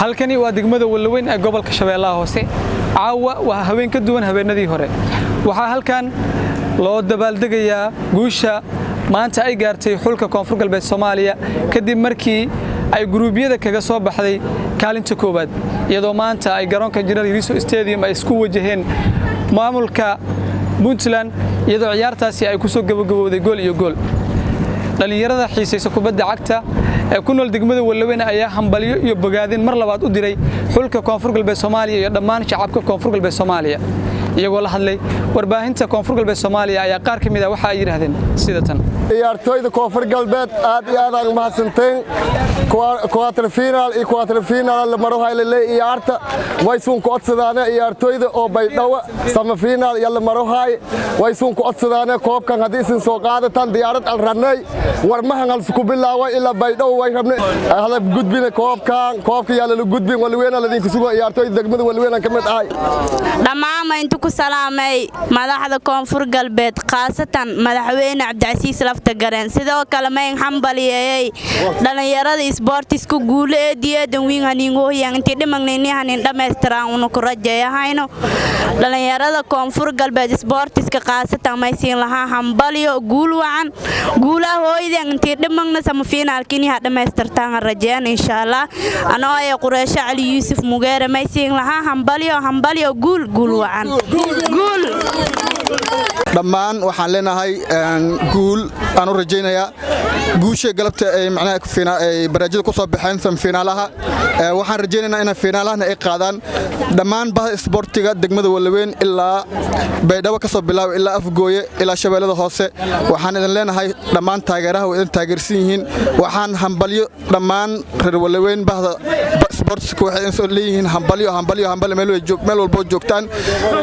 halkani waa degmada Walaweyn ee gobolka Shabeellaha Hoose caawa waa haween ka duwan habeenadii hore waxaa halkan loo dabaaldegayaa guusha maanta ay gaartay xulka Koonfur Galbeed Soomaaliya kadib markii ay guruubyada kaga soo baxday kaalinta koobaad iyadoo maanta ay garoonka General Iriso Stadium ay isku wajaheen maamulka Puntland iyadoo ciyaartaasi ay ku soo gabagabowday gool iyo gool dhalinyarada xiisaysa kubadda cagta ee ku nool degmada Walaweyn ayaa hambaliyo iyo bogaadin mar labaad u diray xulka Koonfur Galbeed Soomaaliya iyo dhammaan shacabka Koonfur Galbeed Soomaaliya iyagoo la hadlay warbaahinta Koonfur Galbeed Soomaaliya ayaa qaar kamid ah waxa ay yiraahdeen sida tan ciyaartoyda Koonfur Galbeed aad iyo aad aan mahadsanteen quarter final la maro hayay ciyaarta way suun ku codsadaan ciyaartoyda oo Baydhabo sama final yalla maro hay way suun ku codsadaan koobkan hadii isin soo qaadataan diyaarad al ranay war ma hangal ku bilaaway ila Baydhabo way rabnay hala gudbin koobka yalla la gudbin Walaweyn la idin ku sugo ciyaartoyda degmada Walaweyn kamid ah dhamaama inta ku salaamay madaxda Koonfur Galbeed qaasatan madaxweyne Cabdicasiis lafta gareen sidoo kale ma hambaliyay dhalinyarada sportisku guuleediyada wiin haningo yaanti dhimagnayni hanin dhameystiraan uu ku rajeeyahayno dhalinyarada Koonfur Galbeed sportiska qaasatan ma siin laha hambaliyo guul wacan guulaha hooyadeen intii dhimagna sama finaalkini ha dhameystirtaan rajeen insha Allah anoo ay Quraysho Ali Yuusuf Mugeere ma siin laha hambaliyo guul wacan guul dhammaan waxaan leenahay guul aan u rajeynayaa guusha galabta ay macnaha baraajada ku soo baxeen finaalaha waxaan rajeynaynaa in finaalahana ay qaadaan dhammaan bahda sportiga degmada Walaweyn ilaa Baydhabo ka soo bilaabo ilaa Afgooye ilaa Shabeellada Hoose waxaan idin leenahay dhammaan taageeraha oo idin taageersan yihiin waxaan hambaliyo dhammaan reer Walaweyn bahda sportiska waxay soo leeyihiin hambaliyo meel walba joogtaan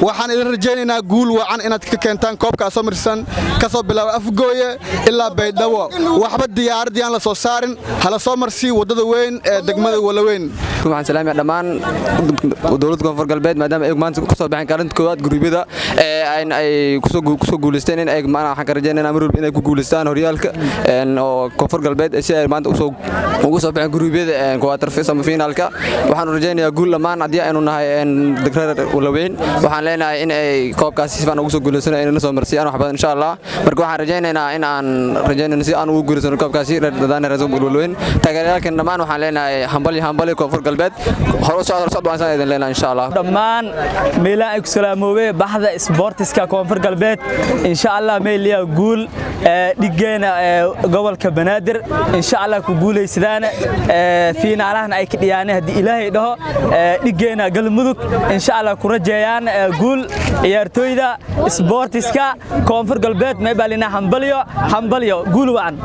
waxaan idin rajeynaynaa guul wacan inaad ka keentaan koobka soo marsan ka soo bilaabo Afgooye ilaa Baydhabo waxba diyaarad aan la soo saarin hala soo marsi wadada weyn ee degmada Walaweyn waxaan salaamay dhammaan dawladda Koonfur Galbeed maadaama ay maanta ku soo baxeen kaalinta koowaad guruubyada ay ku soo guuleysteen in ay maana waxaan ka rajeynaynaa mar walba inay ku guuleystaan horyaalka oo Koonfur Galbeed si ay maanta ugu soo baxeen guruubyada quarter finalka waxaan rajeynayaa guul lamaan hadii aynu nahay degmada Walaweyn waxaan leenahay in ay koobkaas si fiican ugu soo guuleystaan inay soo marsiyaan wax badan insha Allah marka waxaan rajeynaynaa in aan rajeynayno si aan ugu guuleysano koobkaasi dadana reer Walaweyn taageerayaashan dhammaan waxaan leenahay hambali Koonfur Galbeed hor u socod waan idin leenahay insha Allah dhammaan meelaha ay ku salaamoobay bahda sportiska Koonfur Galbeed insha Allah meeliya guul dhigeena gobolka Banaadir insha Allah ku guuleysadaan finaalahan ay ka dhiyaan hadii Ilaahay dhaho dhigeena galmudug insha Allah ku rajeeyaan guul ciyaartoyda sportiska Koonfur Galbeed ma baalina hambaliyo guul wacan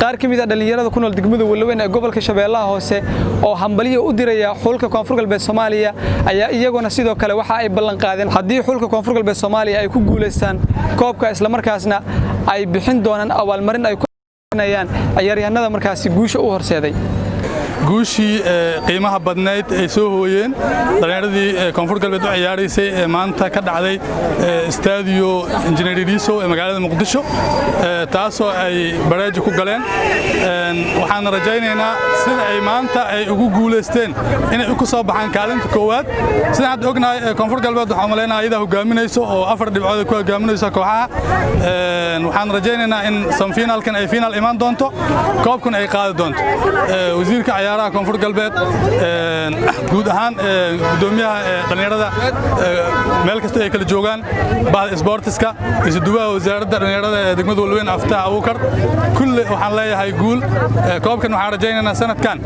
qaar kamid ah dhalinyarada ku nool degmada Walaweyn ee gobolka Shabeellaha Hoose oo hambaliyo u diraya xulka Koonfur Galbeed Soomaaliya ayaa iyaguna sidoo kale waxa ay ballan qaadeen hadii xulka Koonfur Galbeed Soomaaliya ay ku guuleystaan koobka isla markaasna ay bixin doonaan abaalmarin ay ku siinayaan ciyaaryahanada markaasi guusha u horseeday guushii qiimaha badneed ay soo hooyeen dhalinyaradii Koonfur Galbeed oo ciyaaraysay maanta ka dhacday Stadio Engineer Iriso ee magaalada Muqdisho taasoo ay baraaji ku galeen waxaan rajaynaynaa sida ay maanta ay ugu guuleysteen inay ku soo baxaan kaalinta koowaad sida aad ognahay Koonfur Galbeed waxa umaleynaa iyada hogaaminayso oo 4 dhibcood ku hogaaminayso kooxaha waxaan rajaynaynaa in semifinalkan ay final iman doonto koobkan ay qaadi doonto wasiirka ciyaaraha Koonfur Galbeed guud ahaan gudoomiyaha dhalinyarada meel kasta ay kala joogaan bahda sportiska isuduwaha wasaaradda dhalinyarada ee degmada Walaweyn Aftaa Abuukar kulli waxaan leeyahay guul koobkan waxaan rajaynaynaa sanadkan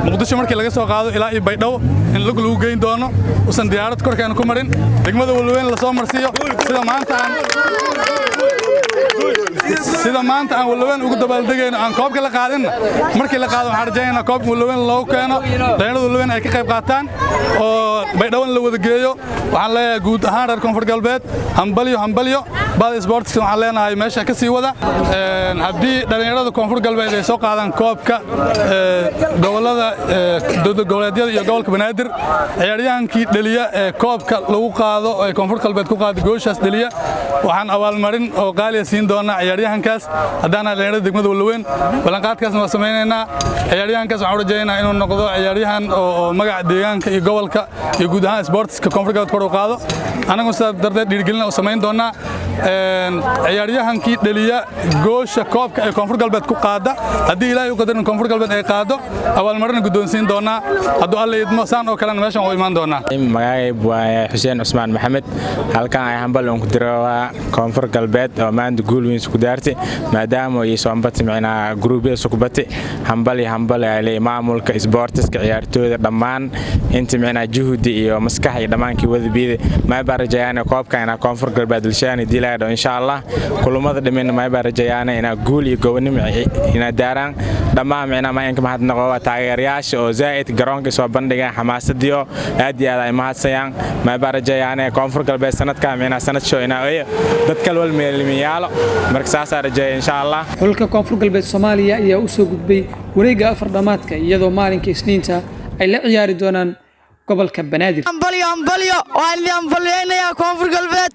Muqdisho markii laga soo qaado ilaa Baydhabo in lagu geyn doono usan diyaarad korkeena ku marin degmada Walaweyn la soo marsiyo sida maanta aan Walaweyn ugu dabaaldegayno aan koobka la qaadina markii la qaado waxaan rajaynaynaa koobka Walaweyn loo keeno dhalinyarada Walaweyn ay ka qayb qaataan oo Baydhabo la wada geeyo waxaan leeyahay guud ahaan reer Koonfur Galbeed hambaliyo bada sportska waxaan leenahay meesha ka sii wada haddii dhalinyarada koonfur galbeed ay soo qaadaan koobka gobolada dowlad goboleedyada iyo gobolka banaadir ciyaaryahankii dhaliya ee koobka lagu qaado ee koonfur galbeed ku qaada gooshaas dhaliya waxaan abaalmarin oo qaaliya siin doonaa ciyaaryahankaas haddana dhalinyarada degmada Walaweyn ballanqaadkaasna waa samaynaynaa ciyaaryahankaas waxaan rajaynaynaa inuu noqdo ciyaaryahan oo magaca deegaanka iyo gobolka iyo guud ahaan sportska koonfur galbeed kor u qaado anagu sidaas darteed dhiirigelin oo samayn doonaa ciyaaryahankii dhaliya goosha koobka ee koonfur galbeed ku qaada haddii ilaahay u qadarin koonfur galbeed ay qaado abaalmarin guddoonsiin doonaa hadduu alla idmo saan oo kalena meeshan oo imaan doonaa magacaygu waa Xuseen Cusmaan Maxamed halkan ay hambal ku diraa koonfur galbeed oo maanta guul weyn isku daartay maadaama ay soo ambatay macna gruubyo isku batay hambal ay maamulka sportiska ciyaartooyda dhammaan inta macna juhdi iyo maskax iyo dhamaankii wada biiday ma barajayaan koobka ina koonfur galbeed lishaan dilaado insha Allah kulamada dhameeyna ma barajayaan ina guul iyo go'nimo ina daaraan dhammaan macna ma inka mahad noqo taageerayaasha oo zaid garoonka soo bandhigay xamaasadiyo aad iyo aad ay mahadsanayaan ma barajayaan koonfur galbeed sanadka macna sanad show ina dad kale wal meelmiyaalo marka saas arjay insha Allah xulka koonfur galbeed Soomaaliya ayaa u soo gudbay wareegga afar dhamaadka iyadoo maalinka Isniinta ay la ciyaari doonaan gobolka Banaadir ambalyo waa koonfur galbeed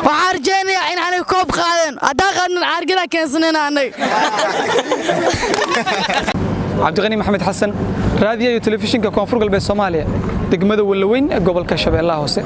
waxaan rajaynayaa in aanay koob qaadeen haddaan qaadin caargada keensanayna annaga Cabdiqani Maxamed Xasan raadiyo iyo telefishinka koonfur galbeed Soomaaliya degmada Walaweyn ee gobolka Shabeellaha Hoose